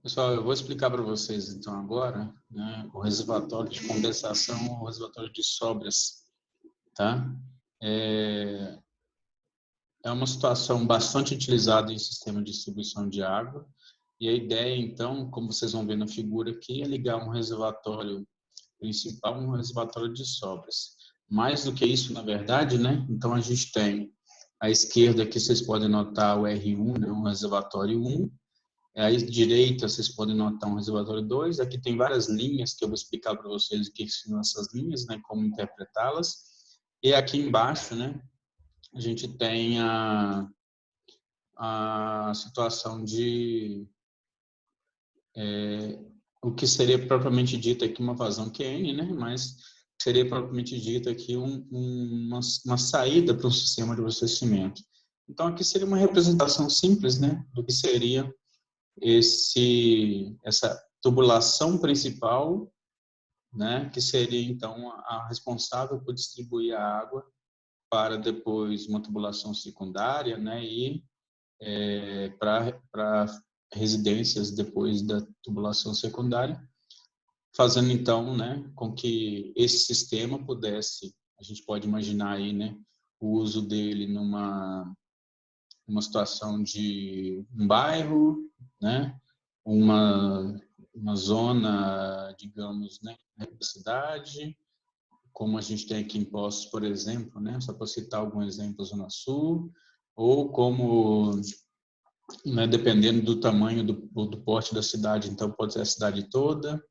Pessoal, eu vou explicar para vocês então agora, né, o reservatório de condensação, o reservatório de sobras, tá? É, é uma situação bastante utilizada em sistema de distribuição de água e a ideia então, como vocês vão ver na figura aqui, é ligar um reservatório principal, um reservatório de sobras. Mais do que isso, na verdade, né? Então a gente tem à esquerda aqui vocês podem notar o R1, né, um reservatório 1. À direita, vocês podem notar um reservatório 2. Aqui tem várias linhas que eu vou explicar para vocês o que são essas linhas, né, como interpretá-las. E aqui embaixo, né, a gente tem a situação de o que seria propriamente dito aqui uma vazão QN, né, mas seria propriamente dito aqui uma saída para um sistema de abastecimento. Então, aqui seria uma representação simples, né, do que seria essa tubulação principal, né, que seria então a responsável por distribuir a água para depois uma tubulação secundária, né, e para residências depois da tubulação secundária, fazendo então, né, com que esse sistema pudesse, a gente pode imaginar aí, né, o uso dele numa situação de um bairro, né, uma zona, digamos, né, da cidade, como a gente tem aqui em Poços, por exemplo, né, só para citar algum exemplo, Zona Sul, ou como, né, dependendo do tamanho do porte da cidade, então pode ser a cidade toda,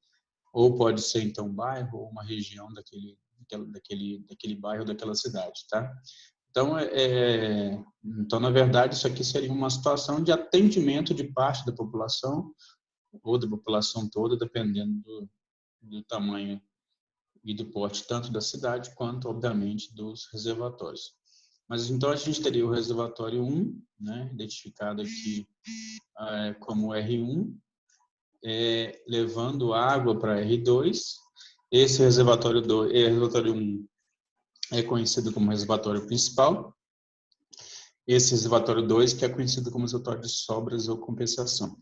ou pode ser então um bairro ou uma região daquele bairro, daquela cidade, tá? Então, então, na verdade, isso aqui seria uma situação de atendimento de parte da população ou da população toda, dependendo do tamanho e do porte tanto da cidade quanto, obviamente, dos reservatórios. Mas então a gente teria o reservatório 1, né, identificado aqui como R1, levando água para R2. Esse reservatório 1 é conhecido como reservatório principal. Esse reservatório 2, que é conhecido como reservatório de sobras ou compensação.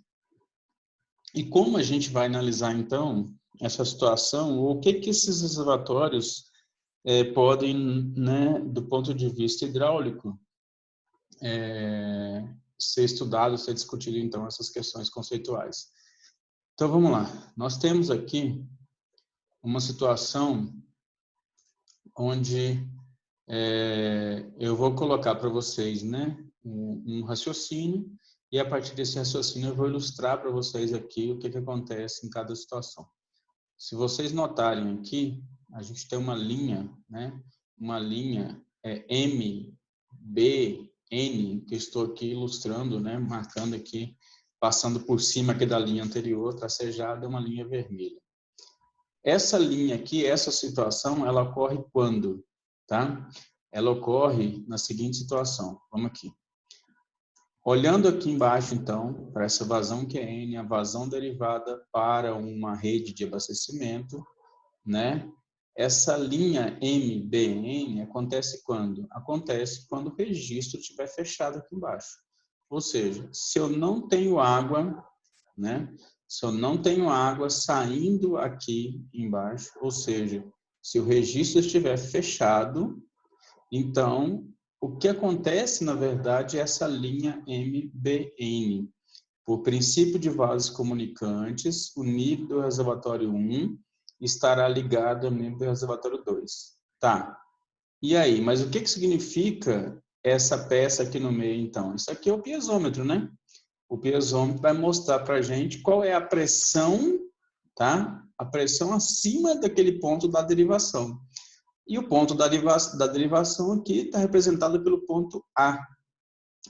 E como a gente vai analisar, então, essa situação, o que esses reservatórios podem, né, do ponto de vista hidráulico, ser estudado, ser discutido, então, essas questões conceituais. Então, vamos lá. Nós temos aqui uma situação onde eu vou colocar para vocês, né, um raciocínio, e a partir desse raciocínio eu vou ilustrar para vocês aqui o que acontece em cada situação. Se vocês notarem aqui, a gente tem uma linha, né, uma linha M, B, N, que eu estou aqui ilustrando, né, marcando aqui, passando por cima aqui da linha anterior, tracejada, é uma linha vermelha. Essa linha aqui, essa situação, ela ocorre quando? Tá? Ela ocorre na seguinte situação. Vamos aqui. Olhando aqui embaixo, então, para essa vazão QN, a vazão derivada para uma rede de abastecimento, né? Essa linha MBN acontece quando? Acontece quando o registro estiver fechado aqui embaixo. Ou seja, se eu não tenho água, né? Se eu não tenho água saindo aqui embaixo, ou seja, se o registro estiver fechado, então o que acontece, na verdade, é essa linha MBN. Por princípio de vasos comunicantes, o nível do reservatório 1 estará ligado ao nível do reservatório 2. Tá. E aí, mas o que significa essa peça aqui no meio, então? Isso aqui é o piezômetro, né? O piezômetro vai mostrar para a gente qual é a pressão, tá? A pressão acima daquele ponto da derivação. E o ponto da derivação aqui está representado pelo ponto A.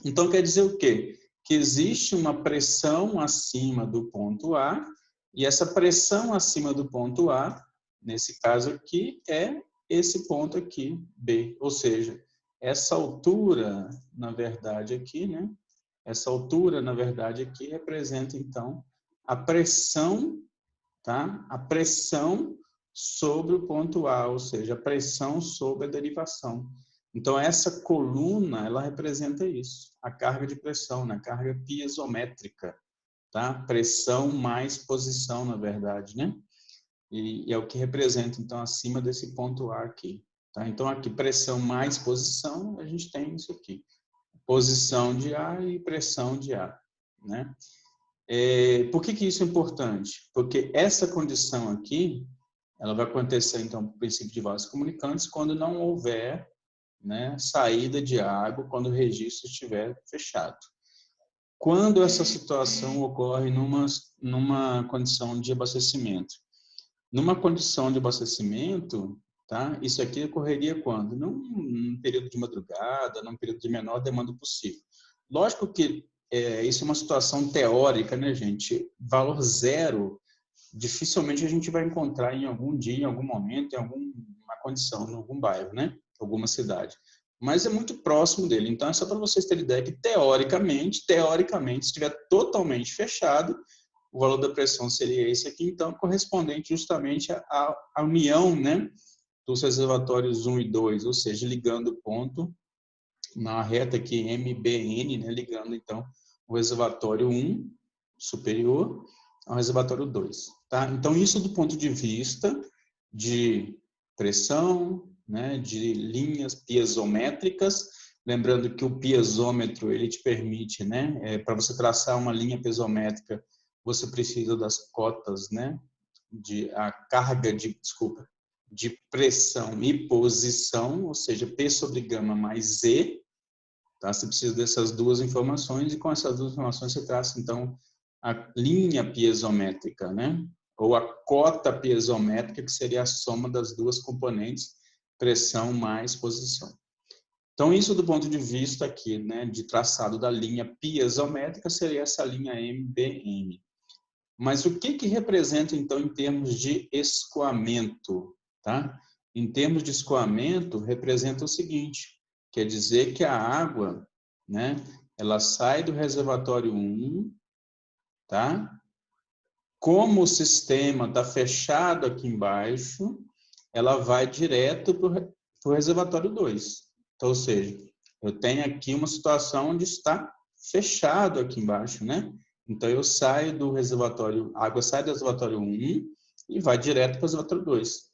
Então, quer dizer o quê? Que existe uma pressão acima do ponto A, e essa pressão acima do ponto A, nesse caso aqui, é esse ponto aqui, B. Ou seja, essa altura, na verdade, aqui, né? Essa altura, na verdade, aqui representa, então, a pressão, tá? A pressão sobre o ponto A, ou seja, a pressão sobre a derivação. Então, essa coluna, ela representa isso, a carga de pressão, né? A carga piezométrica. tá? Pressão mais posição, na verdade, né? E é o que representa, então, acima desse ponto A aqui. Tá? Então, aqui, pressão mais posição, a gente tem isso aqui. Posição de A e pressão de A, né? Por que isso é importante? Porque essa condição aqui, ela vai acontecer, então, no princípio de vasos comunicantes, quando não houver, né, saída de água, quando o registro estiver fechado. Quando essa situação ocorre numa condição de abastecimento? Numa condição de abastecimento, tá? Isso aqui ocorreria quando? Num período de madrugada, num período de menor demanda possível. Lógico que isso é uma situação teórica, né, gente? Valor zero, dificilmente a gente vai encontrar em algum dia, em algum momento, em alguma condição, em algum bairro, né? Alguma cidade. Mas é muito próximo dele. Então, é só para vocês terem ideia que, teoricamente, se estiver totalmente fechado, o valor da pressão seria esse aqui, então, correspondente justamente à união, né, dos reservatórios 1 e 2, ou seja, ligando o ponto na reta aqui MBN, né, ligando, então, o reservatório 1 superior ao reservatório 2. Tá? Então, isso do ponto de vista de pressão, né, de linhas piezométricas, lembrando que o piezômetro, ele te permite, né, para você traçar uma linha piezométrica, você precisa das cotas, né, a carga de pressão e posição, ou seja, P sobre gama mais Z, tá? Você precisa dessas duas informações, e com essas duas informações você traça, então, a linha piezométrica, né? Ou a cota piezométrica, que seria a soma das duas componentes, pressão mais posição. Então, isso do ponto de vista aqui, né, de traçado da linha piezométrica, seria essa linha MBN. Mas o que representa, então, em termos de escoamento? Tá? Em termos de escoamento, representa o seguinte, quer dizer que a água, né, ela sai do reservatório 1, tá? Como o sistema está fechado aqui embaixo, ela vai direto para o reservatório 2. Então, ou seja, eu tenho aqui uma situação onde está fechado aqui embaixo, né? Então, eu saio do reservatório, a água sai do reservatório 1 e vai direto para o reservatório 2.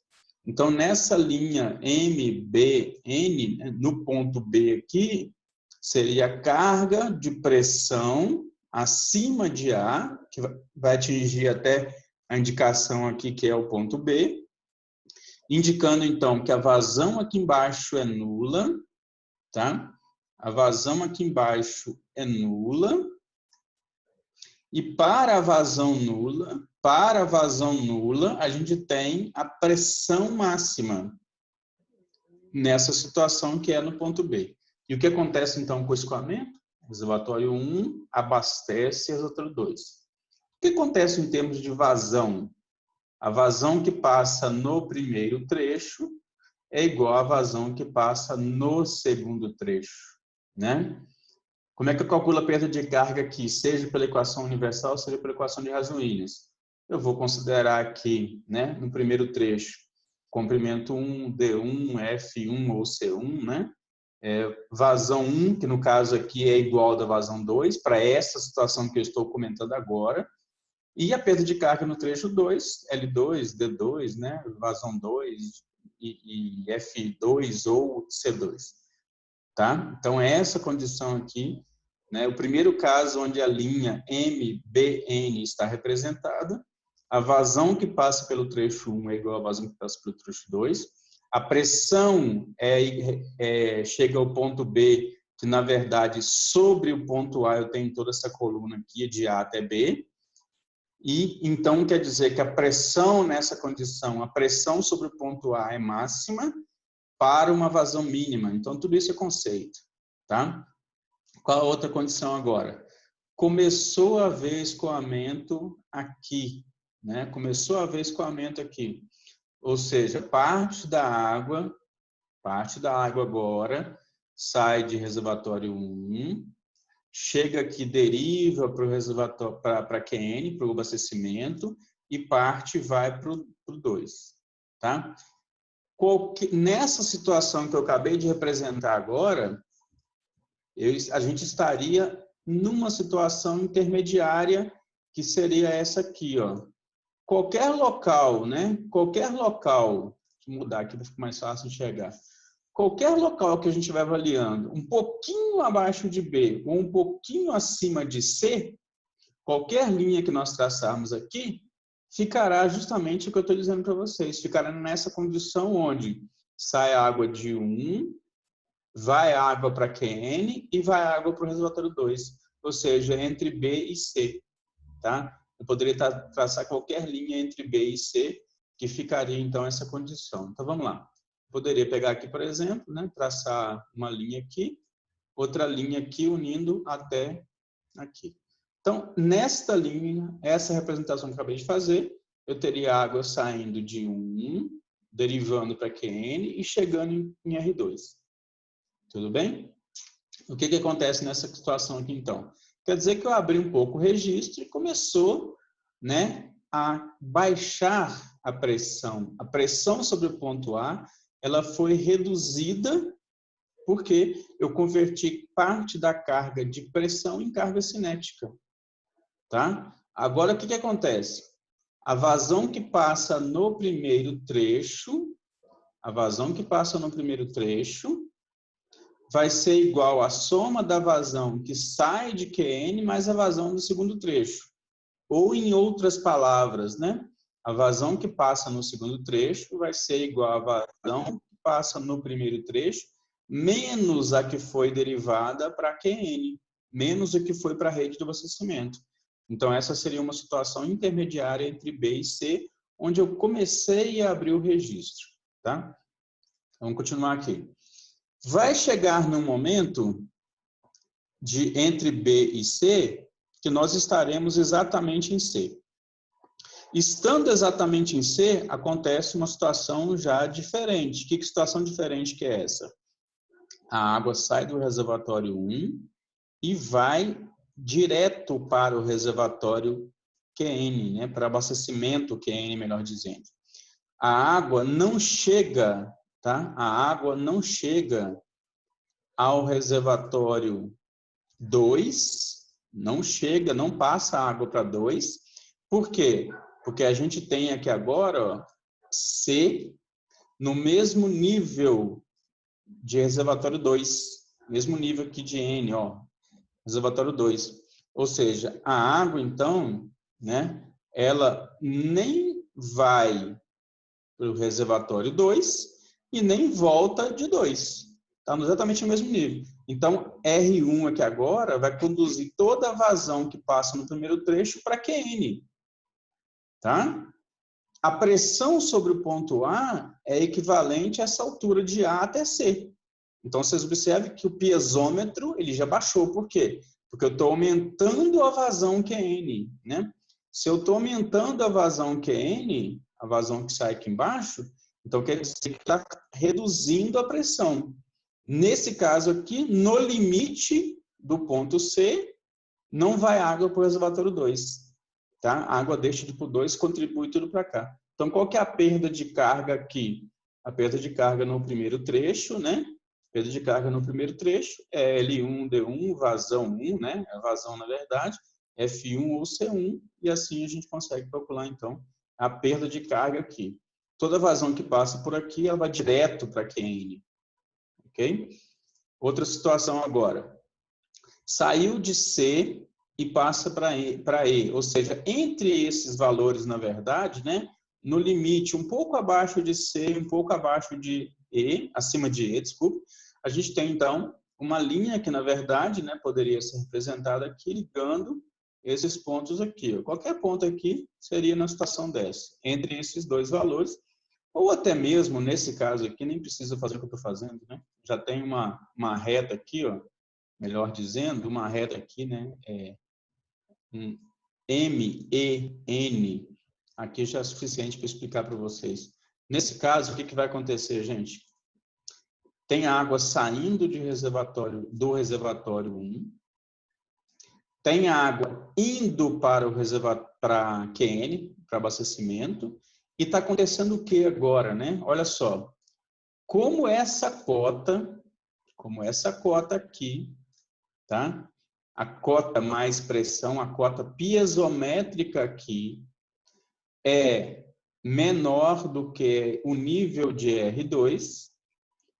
Então, nessa linha MBN, né, no ponto B aqui, seria a carga de pressão acima de A, que vai atingir até a indicação aqui, que é o ponto B, indicando, então, que a vazão aqui embaixo é nula, tá? A vazão aqui embaixo é nula. E para a vazão nula, a gente tem a pressão máxima nessa situação que é no ponto B. E o que acontece, então, com o escoamento? O reservatório 1 abastece o reservatório 2. O que acontece em termos de vazão? A vazão que passa no primeiro trecho é igual à vazão que passa no segundo trecho, né? Como é que eu calculo a perda de carga aqui, seja pela equação universal, seja pela equação de Arrhenius? Eu vou considerar aqui, né, no primeiro trecho, comprimento 1, D1, F1 ou C1, né? Vazão 1, que no caso aqui é igual da vazão 2, para essa situação que eu estou comentando agora, e a perda de carga no trecho 2, L2, D2, né, vazão 2 e F2 ou C2. Tá? Então, é essa condição aqui, né, o primeiro caso onde a linha MBN está representada, a vazão que passa pelo trecho 1 é igual à vazão que passa pelo trecho 2, a pressão chega ao ponto B, que na verdade sobre o ponto A eu tenho toda essa coluna aqui de A até B, e então quer dizer que a pressão nessa condição, a pressão sobre o ponto A é máxima para uma vazão mínima. Então tudo isso é conceito, tá? Qual a outra condição agora? Começou a haver escoamento aqui, né? Começou a haver escoamento aqui. Ou seja, parte da água agora sai de reservatório 1, chega aqui, deriva para o reservatório, para QN, para o abastecimento, e parte vai para o 2. Tá? Nessa situação que eu acabei de representar agora, a gente estaria numa situação intermediária, que seria essa aqui, ó. Qualquer local, né? Qualquer local, deixa eu mudar aqui para ficar mais fácil enxergar. Qualquer local que a gente estiver avaliando um pouquinho abaixo de B ou um pouquinho acima de C, qualquer linha que nós traçarmos aqui, ficará justamente o que eu estou dizendo para vocês. Ficará nessa condição onde sai água de 1, vai água para QN e vai água para o reservatório 2. Ou seja, entre B e C. Tá? Eu poderia traçar qualquer linha entre B e C, que ficaria, então, essa condição. Então, vamos lá. Poderia pegar aqui, por exemplo, né, traçar uma linha aqui, outra linha aqui, unindo até aqui. Então, nesta linha, essa representação que eu acabei de fazer, eu teria água saindo de 1, derivando para QN e chegando em R2. Tudo bem? O que acontece nessa situação aqui, então? Quer dizer que eu abri um pouco o registro e começou, né, a baixar a pressão. A pressão sobre o ponto A, ela foi reduzida porque eu converti parte da carga de pressão em carga cinética. Tá? Agora, o que acontece? A vazão que passa no primeiro trecho, vai ser igual à soma da vazão que sai de QN mais a vazão do segundo trecho. Ou, em outras palavras, né? A vazão que passa no segundo trecho vai ser igual à vazão que passa no primeiro trecho, menos a que foi derivada para QN, menos a que foi para a rede de abastecimento. Então, essa seria uma situação intermediária entre B e C, onde eu comecei a abrir o registro. Tá? Vamos continuar aqui. Vai chegar num momento entre B e C que nós estaremos exatamente em C. Estando exatamente em C, acontece uma situação já diferente. Que situação diferente que é essa? A água sai do reservatório 1 e vai direto para o reservatório QN, né? Para abastecimento QN, melhor dizendo. A água não chega, tá? A água não chega ao reservatório 2, não chega, não passa água para 2. Por quê? Porque a gente tem aqui agora, ó, C no mesmo nível de reservatório 2, mesmo nível aqui de N, ó, reservatório 2. Ou seja, a água, então, né, ela nem vai para o reservatório 2 e nem volta de 2. Está exatamente no mesmo nível. Então, R1 aqui agora vai conduzir toda a vazão que passa no primeiro trecho para QN. Tá? A pressão sobre o ponto A é equivalente a essa altura de A até C. Então, vocês observem que o piezômetro ele já baixou. Por quê? Porque eu estou aumentando a vazão QN. Né? Se eu estou aumentando a vazão QN, a vazão que sai aqui embaixo, então quer dizer que está reduzindo a pressão. Nesse caso aqui, no limite do ponto C, não vai água para o reservatório 2. Tá? A água deixa de ir para o 2, contribui tudo para cá. Então, qual que é a perda de carga aqui? A perda de carga no primeiro trecho, né? Perda de carga no primeiro trecho é L1, D1, vazão 1, né? A vazão, na verdade, F1 ou C1, e assim a gente consegue calcular, então, a perda de carga aqui. Toda vazão que passa por aqui, ela vai direto para QN. Ok? Outra situação agora. Saiu de C e passa para E. Ou seja, entre esses valores, na verdade, né, no limite um pouco abaixo de C, um pouco abaixo de E, acima de E, desculpe, a gente tem, então, uma linha que, na verdade, né, poderia ser representada aqui, ligando esses pontos aqui. Qualquer ponto aqui seria na situação dessa, entre esses dois valores, ou até mesmo, nesse caso aqui, nem precisa fazer o que eu estou fazendo, né? Já tem uma reta aqui, ó, melhor dizendo, uma reta aqui, né? Um MEN, aqui já é suficiente para explicar para vocês. Nesse caso, o que vai acontecer, gente? Tem água saindo do reservatório 1, tem água indo para para QN, para abastecimento, e está acontecendo o que agora, né? Olha só, como essa cota aqui, tá? a cota mais pressão, a cota piezométrica aqui, é menor do que o nível de R2.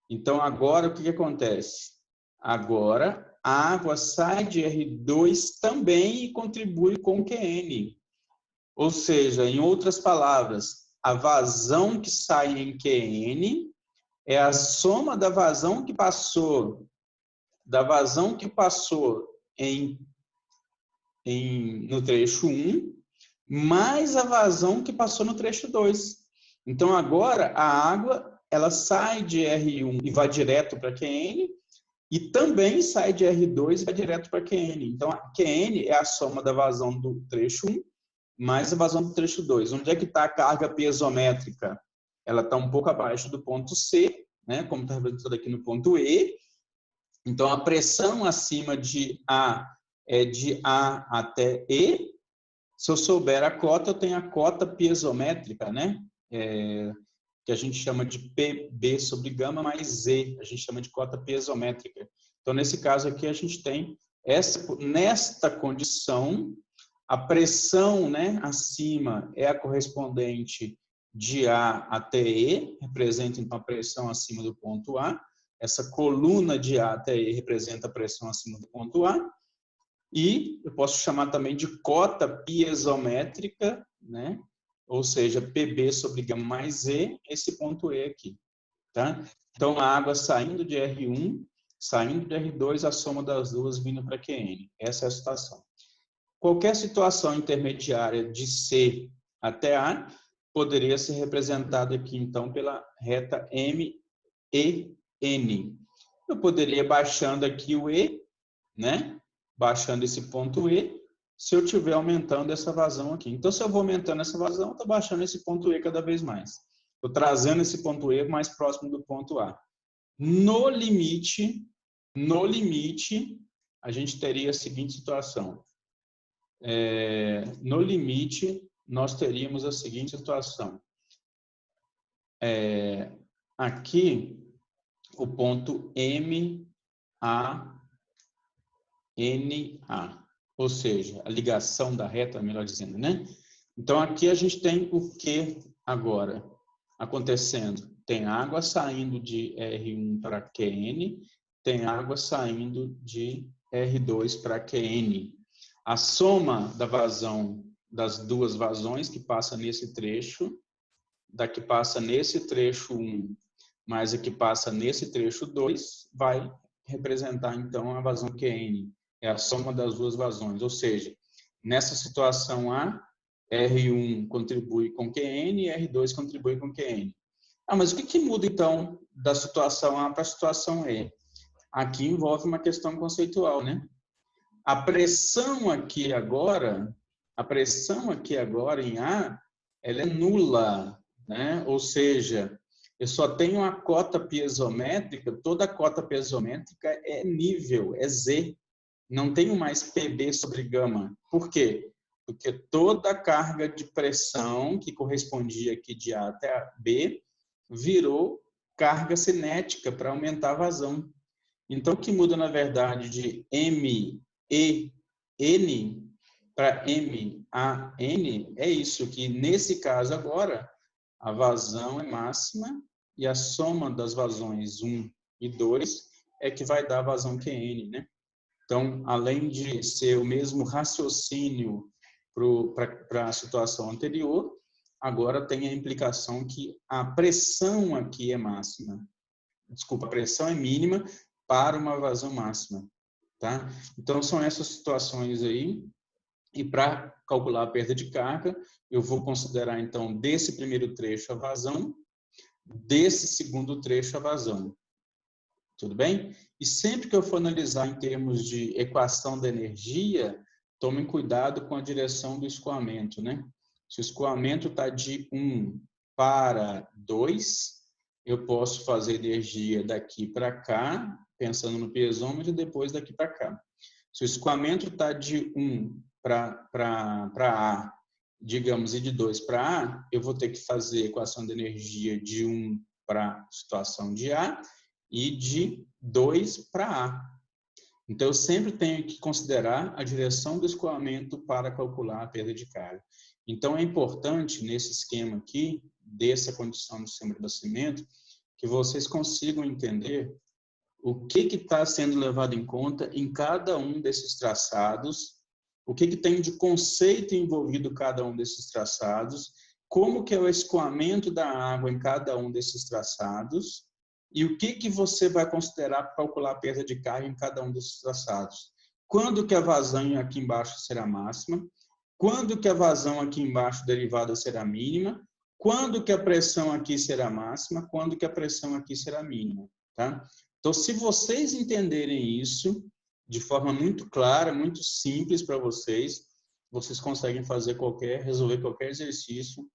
Então, agora, o que acontece? Agora, a água sai de R2 também e contribui com o QN. Ou seja, em outras palavras, a vazão que sai em QN é a soma da vazão que passou no trecho 1, mais a vazão que passou no trecho 2. Então, agora, a água ela sai de R1 e vai direto para QN, e também sai de R2 e vai direto para QN. Então, a QN é a soma da vazão do trecho 1 mais a vazão do trecho 2. Onde é que está a carga piezométrica? Ela está um pouco abaixo do ponto C, né? Como está representado aqui no ponto E. Então, a pressão acima de A é de A até E. Se eu souber a cota, eu tenho a cota piezométrica, né? Que a gente chama de PB sobre gama mais E. A gente chama de cota piezométrica. Então, nesse caso aqui, a gente tem, nesta condição, a pressão, né, acima é a correspondente de A até E, representa então a pressão acima do ponto A. Essa coluna de A até E representa a pressão acima do ponto A. E eu posso chamar também de cota piezométrica, né? Ou seja, PB sobre gama mais E, esse ponto E aqui. Tá? Então, a água saindo de R1, saindo de R2, a soma das duas vindo para QN. Essa é a situação. Qualquer situação intermediária de C até A poderia ser representada aqui, então, pela reta MEN. Eu poderia ir baixando aqui o E, né? Baixando esse ponto E, se eu estiver aumentando essa vazão aqui. Então, se eu vou aumentando essa vazão, eu estou baixando esse ponto E cada vez mais. Estou trazendo esse ponto E mais próximo do ponto A. No limite, a gente teria a seguinte situação. No limite, nós teríamos a seguinte situação. Aqui, o ponto MANA, ou seja, a ligação da reta, melhor dizendo, né? Então, aqui a gente tem o que agora acontecendo? Tem água saindo de R1 para QN, tem água saindo de R2 para QN. A soma da vazão das duas vazões que passa nesse trecho, da que passa nesse trecho 1, mais a que passa nesse trecho 2, vai representar, então, a vazão QN. É a soma das duas vazões. Ou seja, nessa situação A, R1 contribui com QN e R2 contribui com QN. Mas o que muda, então, da situação A para a situação E? Aqui envolve uma questão conceitual, né? A pressão aqui agora em A, ela é nula, né? Ou seja, eu só tenho a cota piezométrica, toda cota piezométrica é nível, é Z. Não tenho mais PB sobre gama. Por quê? Porque toda a carga de pressão que correspondia aqui de A até B virou carga cinética para aumentar a vazão. Então, o que muda, na verdade, de MEN para MAN é isso, que nesse caso agora, a vazão é máxima e a soma das vazões 1 e 2 é que vai dar a vazão QN, né? Então, além de ser o mesmo raciocínio para a situação anterior, agora tem a implicação que a pressão aqui é máxima. Desculpa, a pressão é mínima para uma vazão máxima. Tá? Então, são essas situações aí. E para calcular a perda de carga, eu vou considerar, então, desse primeiro trecho a vazão, desse segundo trecho a vazão. Tudo bem? E sempre que eu for analisar em termos de equação da energia, tomem cuidado com a direção do escoamento, né? Se o escoamento está de 1 para 2, eu posso fazer energia daqui para cá, pensando no piezômetro, e depois daqui para cá. Se o escoamento está de 1 para A, digamos, e de 2 para A, eu vou ter que fazer a equação de energia de 1 para a situação de A, e de 2 para A. Então, eu sempre tenho que considerar a direção do escoamento para calcular a perda de carga. Então, é importante, nesse esquema aqui, dessa condição do sistema de abastecimento, que vocês consigam entender o que está sendo levado em conta em cada um desses traçados, o que tem de conceito envolvido cada um desses traçados, como que é o escoamento da água em cada um desses traçados e o que você vai considerar para calcular a perda de carga em cada um desses traçados. Quando que a vazão aqui embaixo será máxima, quando que a vazão aqui embaixo derivada será mínima, quando que a pressão aqui será máxima, quando que a pressão aqui será mínima, tá? Então, se vocês entenderem isso de forma muito clara, muito simples para vocês, vocês conseguem resolver qualquer exercício,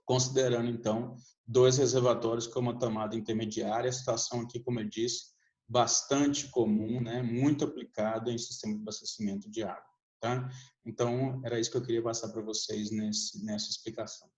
considerando, então, 2 reservatórios com uma tomada intermediária. A situação aqui, como eu disse, bastante comum, né? Muito aplicada em sistema de abastecimento de água. Tá? Então, era isso que eu queria passar para vocês nessa explicação.